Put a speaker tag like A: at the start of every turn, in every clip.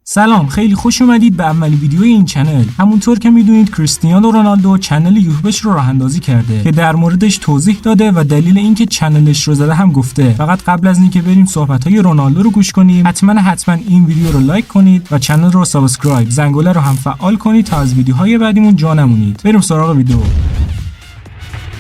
A: سلام، خیلی خوش اومدید به اولین ویدیوی این چنل. همونطور که میدونید کریستیانو رونالدو چنل یوتیوبش رو راه اندازی کرده که در موردش توضیح داده و دلیل اینکه چنلش رو زده هم گفته. فقط قبل از اینکه بریم صحبت‌های رونالدو رو گوش کنیم، حتما این ویدیو رو لایک کنید و چنل رو سابسکرایب، زنگوله رو هم فعال کنید تا از ویدیوهای بعدیمون جا نمونید. بریم سراغ ویدیو.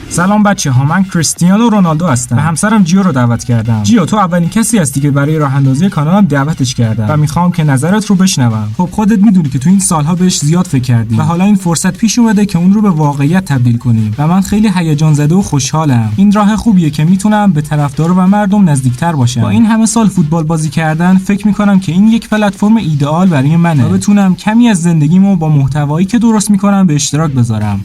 A: سلام بچه‌ها، من کریستیانو رونالدو هستم و همسرم جیو رو دعوت کردم. جیو، تو اولین کسی هستی که برای راه اندازی کانالم دعوتش کردم و میخوام که نظرت رو بشنوم. خب خودت میدونی که تو این سالها بهش زیاد فکر کردیم و حالا این فرصت پیش اومده که اون رو به واقعیت تبدیل کنیم و من خیلی هیجان زده و خوشحالم. این راه خوبیه که میتونم به طرفدار و مردم نزدیکتر باشم. با این همه سال فوتبال بازی کردن فکر میکنم که این یک پلتفرم ایدئال برای منه و بتونم کمی از زندگیمو با محتوایی که درست میکنم به اشتراک بذارم.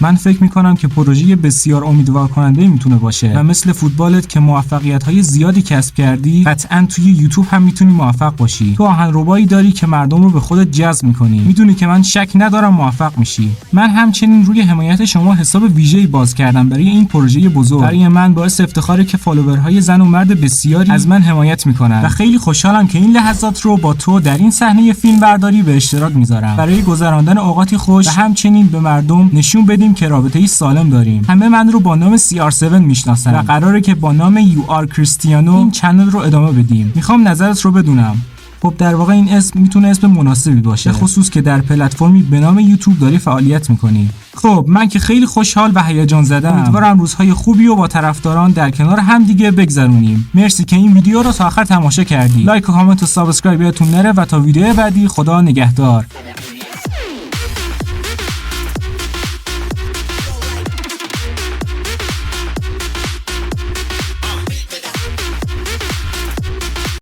A: من فکر میکنم که پروژه بسیار امیدوار کننده میتونه باشه و مثل فوتبالت که موفقیت‌های زیادی کسب کردی، قطعاً توی یوتیوب هم میتونی موفق باشی. تو آهنربایی داری که مردم رو به خودت جذب میکنی. میدونی که من شک ندارم موفق میشی. من همچنین روی حمایت شما حساب ویژه‌ای باز کردم برای این پروژه بزرگ. برای من باعث افتخاره که فالوورهای زن و مرد بسیاری از من حمایت میکنن و خیلی خوشحالم که این لحظات رو با تو در این صحنه فیلمبرداری به اشتراک میذارم برای گذراندن اوقاتی خوش و همچنین به مردم نشون بدیم که رابطه‌ای سالم داریم. همه من رو با نام CR7 میشناسن و قراره که با نام UR کریستیانو این چنل رو ادامه بدیم. میخوام نظرت رو بدونم. خب در واقع این اسم میتونه اسم مناسبی باشه، به خصوص که در پلتفرمی به نام یوتیوب داری فعالیت میکنی. خب من که خیلی خوشحال و هیجان زده‌ام. امیدوارم روزهای خوبی و با طرفداران در کنار هم دیگه بگذرونیم. مرسی که این ویدیو رو تا آخر تماشا کردی. لایک و کامنت و سابسکرایب یادتون نره و تا ویدیو بعدی خدا نگهدار.